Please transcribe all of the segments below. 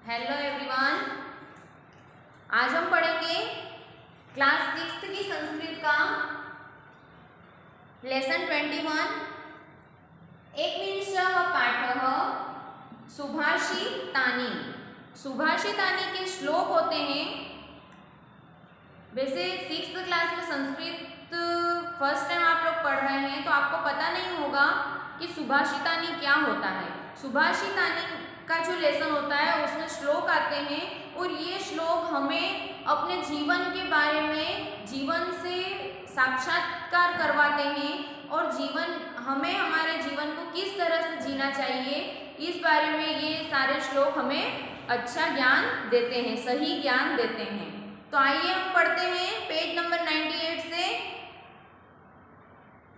Hello everyone, आज हम पढ़ेंगे क्लास 6 की संस्कृत का लेसन 21। एकविंशः पाठः सुभाषितानि। सुभाषितानि के श्लोक होते हैं। वैसे 6th क्लास में संस्कृत फर्स्ट टाइम आप लोग पढ़ रहे हैं तो आपको पता नहीं होगा कि सुभाषितानि क्या होता है। सुभाषितानि का जो लेसन होता है उसमें श्लोक आते हैं और ये श्लोक हमें अपने जीवन के बारे में, जीवन से साक्षात्कार करवाते हैं और हमें हमारे जीवन को किस तरह से जीना चाहिए इस बारे में ये सारे श्लोक हमें अच्छा ज्ञान देते हैं, सही ज्ञान देते हैं। तो आइए हम पढ़ते हैं पेज नंबर 98 से।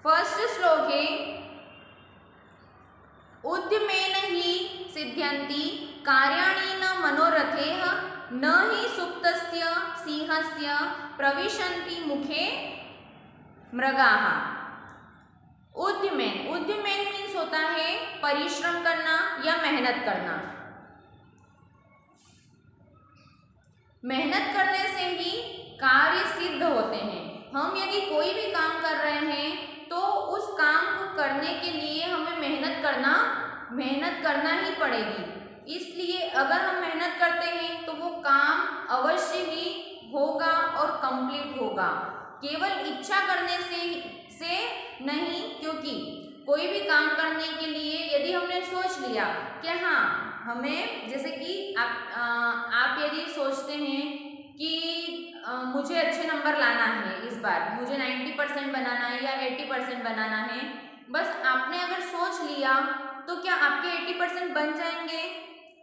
फर्स्ट श्लोक है, उद्यमेन ही सिद्ध्यन्ति कार्याणि न मनोरथैः न हि सुप्तस्य सिंहस्य प्रविशन्ति मुखे मृगाः। उद्यमेन मीन्स होता है परिश्रम करना या मेहनत करना। मेहनत करने से ही कार्य सिद्ध होते हैं। हम यदि कोई भी काम कर रहे हैं तो उस काम को करने के लिए हमें मेहनत करना ही पड़ेगी। इसलिए अगर हम मेहनत करते हैं तो वो काम अवश्य ही होगा और कंप्लीट होगा। केवल इच्छा करने से नहीं, क्योंकि कोई भी काम करने के लिए यदि हमने सोच लिया कि हाँ हमें, जैसे कि आप यदि सोचते हैं कि मुझे अच्छे नंबर लाना है, इस बार मुझे 90% बनाना है या 80% बनाना है, बस आपने अगर सोच लिया तो क्या आपके 80% बन जाएंगे?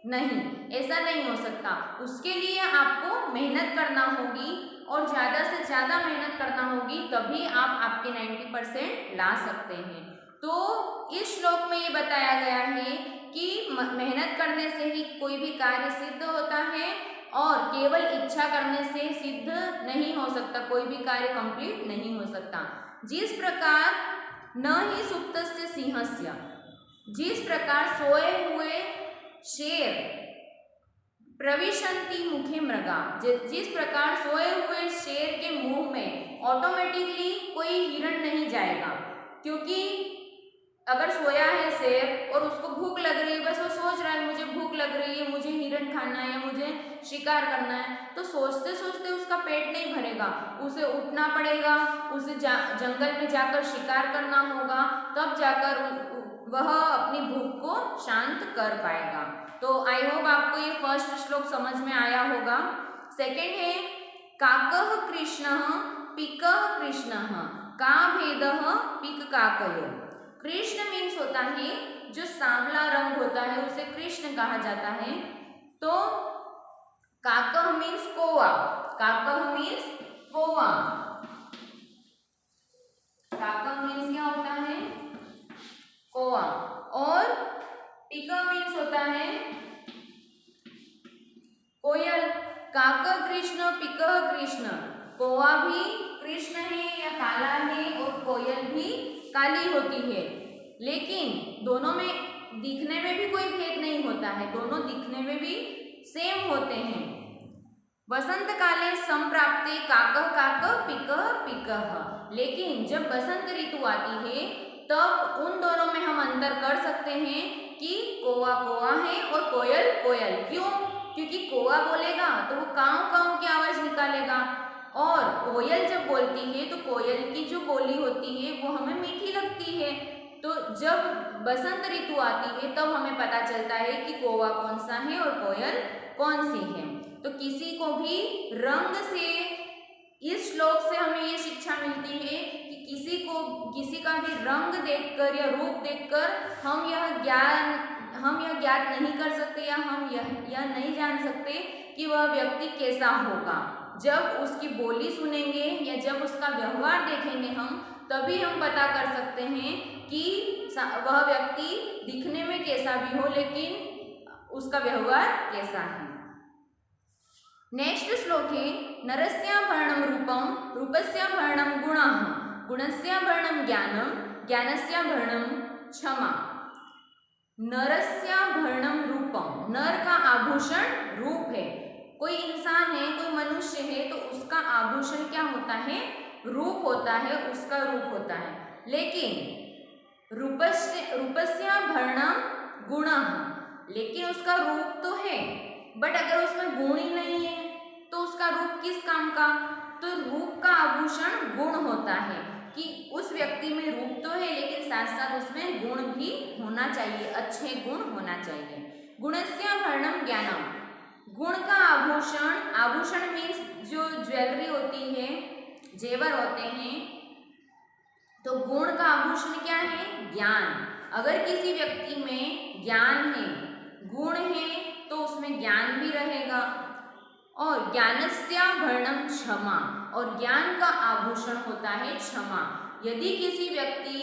नहीं, ऐसा नहीं हो सकता। उसके लिए आपको मेहनत करना होगी और ज़्यादा से ज़्यादा मेहनत करना होगी, तभी आप आपके 90% ला सकते हैं। तो इस श्लोक में ये बताया गया है कि मेहनत करने से ही कोई भी कार्य सिद्ध होता है और केवल इच्छा करने से सिद्ध नहीं हो सकता, कोई भी कार्य कंप्लीट नहीं हो सकता। जिस प्रकार न ही सुप्तस्य सिंहस्य, जिस प्रकार सोए हुए शेर प्रविशन्ति मुखे मृगा, जिस प्रकार सोए हुए शेर के मुंह में ऑटोमेटिकली कोई हिरण नहीं जाएगा, क्योंकि अगर सोया है शेर और उसको भूख लग रही है, बस वो सोच रहा है मुझे भूख लग रही है, मुझे हिरण खाना है या मुझे शिकार करना है, तो सोचते सोचते उसका पेट नहीं भरेगा, उसे उठना पड़ेगा, उसे जंगल में जाकर शिकार करना होगा, तब जाकर वह अपनी भूख को शांत कर पाएगा। तो आई होप आपको ये फर्स्ट श्लोक समझ में आया होगा। सेकेंड है, काकः कृष्णः पिकः कृष्णः का भेदः पिक काकयो। कृष्ण मीन्स होता है जो सांवला रंग होता है, उसे कृष्ण कहा जाता है। तो काकः मीन्स कौवा, काकः मीन्स कौवा, काकः मीन्स क्या होता है? कौवा। और पिका मीन्स होता है कोयल। काकः कृष्ण पिकः कृष्ण, कौवा भी कृष्ण है या काला है और कोयल भी काली होती है, लेकिन दोनों में दिखने में भी कोई भेद नहीं होता है, दोनों दिखने में भी सेम होते हैं। वसंत काले संप्राप्ते काकः काकः पिकः पिकः, लेकिन जब बसंत ऋतु आती है तब उन दोनों में हम अंतर कर सकते हैं कि कौवा कौवा है और कोयल कोयल। क्यों? क्योंकि कौवा बोलेगा तो वो काऊ काऊ की आवाज निकालेगा और कोयल जब बोलती है तो कोयल की जो बोली होती है वो हमें मीठी लगती है। तो जब बसंत ऋतु आती है तब हमें पता चलता है कि कौवा कौन सा है और कोयल कौन सी है। तो किसी को भी रंग से, इस श्लोक से हमें ये शिक्षा मिलती है कि किसी का भी रंग देखकर या रूप देखकर हम यह ज्ञात नहीं कर सकते या हम यह नहीं जान सकते कि वह व्यक्ति कैसा होगा। जब उसकी बोली सुनेंगे या जब उसका व्यवहार देखेंगे हम, तभी हम पता कर सकते हैं कि वह व्यक्ति दिखने में कैसा भी हो लेकिन उसका व्यवहार कैसा है। नेक्स्ट श्लोक है, नरस्याभरणं रूपं रूपस्याभरणं गुणः गुणस्याभरणं ज्ञानं ज्ञानस्याभरणं क्षमा। नरस्याभरणं रूपम, नर का आभूषण रूप है। कोई इंसान है, कोई मनुष्य है, तो उसका आभूषण क्या होता है? रूप होता है, उसका रूप होता है। लेकिन रूपस्याभरणं गुणः, लेकिन उसका रूप तो है, बट अगर उसमें गुण ही नहीं है तो उसका रूप किस काम का? तो रूप का आभूषण गुण होता है कि उस व्यक्ति में रूप तो है लेकिन साथ साथ उसमें गुण भी होना चाहिए, अच्छे गुण होना चाहिए। गुणस्याभरणं ज्ञानम, गुण का आभूषण, आभूषण मीन्स जो ज्वेलरी होती है, जेवर होते हैं, तो गुण का आभूषण क्या है? ज्ञान। अगर किसी व्यक्ति में ज्ञान है, गुण है, तो उसमें ज्ञान भी रहेगा। और ज्ञानस्याभरणं क्षमा, और ज्ञान का आभूषण होता है क्षमा। यदि किसी व्यक्ति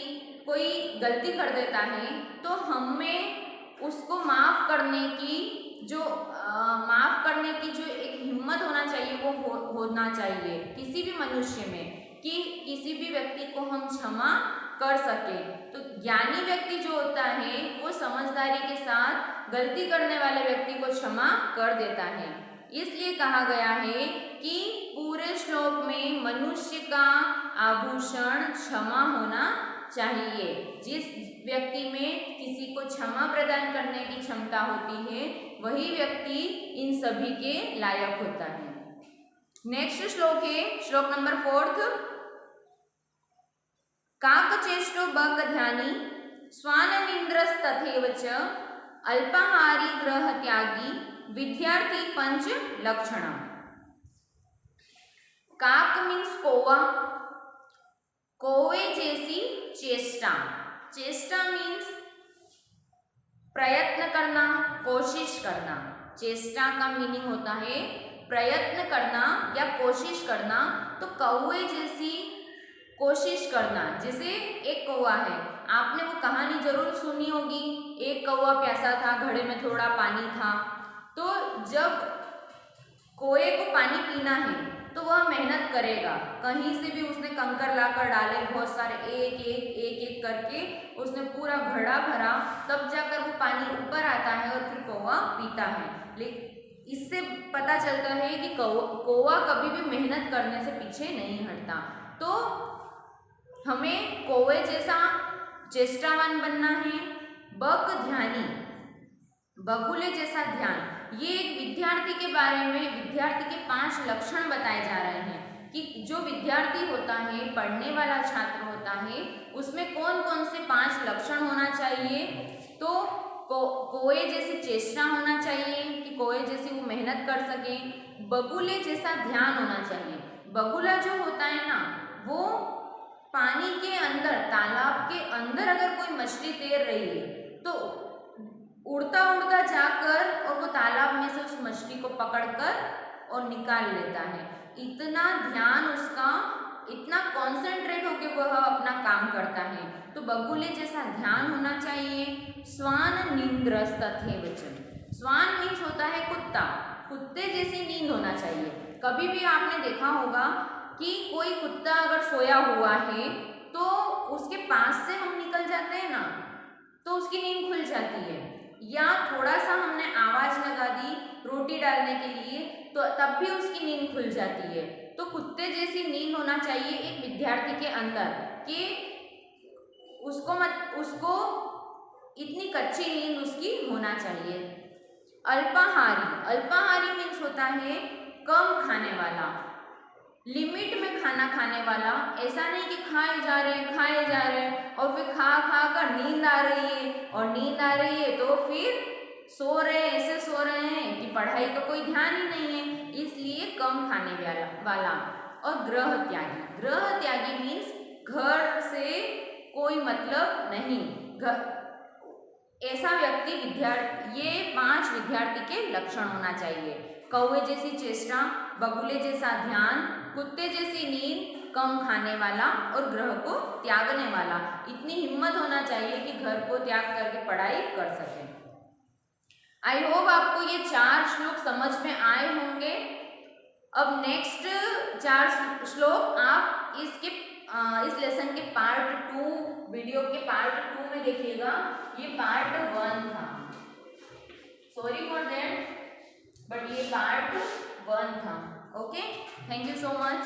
कोई गलती कर देता है तो हमें उसको माफ करने की जो एक हिम्मत होना चाहिए, वो होना चाहिए किसी भी मनुष्य में, कि किसी भी व्यक्ति को हम क्षमा कर सके। तो ज्ञानी व्यक्ति जो होता है वो समझदारी के साथ गलती करने वाले व्यक्ति को क्षमा कर देता है। इसलिए कहा गया है कि पूरे श्लोक में मनुष्य का आभूषण क्षमा होना चाहिए। जिस व्यक्ति में किसी को क्षमा प्रदान करने की क्षमता होती है वही व्यक्ति इन सभी के लायक होता है। नेक्स्ट श्लोक है श्लोक नंबर 4। काकचेष्टो बकध्यानी स्वाननिन्द्रस्तथैव च अल्पाहारी गृहत्यागी विद्यार्थी पंच लक्षण। काक मीन्स कौवा, कौवे जैसी चेष्टा। चेष्टा मीन्स प्रयत्न करना, कोशिश करना। चेष्टा का मीनिंग होता है प्रयत्न करना या कोशिश करना। तो कौवे जैसी कोशिश करना। जैसे एक कौवा है, आपने वो कहानी जरूर सुनी होगी, एक कौवा प्यासा था, घड़े में थोड़ा पानी था। तो जब कौवे को पानी पीना है तो वह मेहनत करेगा, कहीं से भी उसने कंकर लाकर डाले, बहुत सारे एक एक करके उसने पूरा घड़ा भरा, तब जाकर वो पानी ऊपर आता है और फिर कौवा पीता है। लेकिन इससे पता चलता है कि कौवा कभी भी मेहनत करने से पीछे नहीं हटता। तो हमें कौवे जैसा चेष्टावान बनना है। बक ध्यानी, बगुले जैसा ध्यान। ये एक विद्यार्थी के बारे में, विद्यार्थी के 5 लक्षण बताए जा रहे हैं कि जो विद्यार्थी होता है, पढ़ने वाला छात्र होता है, उसमें कौन कौन से 5 लक्षण होना चाहिए। तो कौवे जैसी चेष्टा होना चाहिए कि कौवे जैसी वो मेहनत कर सके। बगुले जैसा ध्यान होना चाहिए। बगुला जो होता है ना, वो पानी के अंदर, तालाब के अंदर अगर कोई मछली तैर रही है तो उड़ता उड़ता जाकर और वो तालाब में से उस मछली को पकड़कर और निकाल लेता है। इतना ध्यान उसका, इतना कॉन्सेंट्रेट होकर वह अपना काम करता है। तो बगुले जैसा ध्यान होना चाहिए। स्वान निन्द्रस्तथैव च, स्वान मीन्स होता है कुत्ता, कुत्ते जैसी नींद होना चाहिए। कभी भी आपने देखा होगा कि कोई कुत्ता अगर सोया हुआ है तो उसके पास से हम निकल जाते हैं ना, तो उसकी नींद खुल जाती है। या थोड़ा सा हमने आवाज लगा दी रोटी डालने के लिए तो तब भी उसकी नींद खुल जाती है। तो कुत्ते जैसी नींद होना चाहिए एक विद्यार्थी के अंदर कि उसको इतनी कच्ची नींद उसकी होना चाहिए। अल्पाहारी, अल्पाहारी मीन्स होता है कम खाने वाला, लिमिट में खाना खाने वाला। ऐसा नहीं कि खाए जा रहे हैं और फिर खा कर नींद आ रही है, और नींद आ रही है तो फिर सो रहे हैं, ऐसे सो रहे हैं कि पढ़ाई का कोई ध्यान ही नहीं है, इसलिए कम खाने वाला। और गृह त्यागी, गृह त्यागी मीन्स घर से कोई मतलब नहीं, ऐसा व्यक्ति विद्यार्थी। ये 5 विद्यार्थी के लक्षण होना चाहिए। कौवे जैसी चेष्टा, बगुले जैसा ध्यान, कुत्ते जैसी नींद, कम खाने वाला और ग्रह को त्यागने वाला। इतनी हिम्मत होना चाहिए कि घर को त्याग करके पढ़ाई कर सके। आई होप आपको ये 4 श्लोक समझ में आए होंगे। अब नेक्स्ट 4 श्लोक आप इस लेसन के पार्ट 2, वीडियो के पार्ट 2 में देखिएगा। ये पार्ट 1 था, सॉरी फॉर दैट। बट ये पार्ट 1 था। Okay, thank you so much.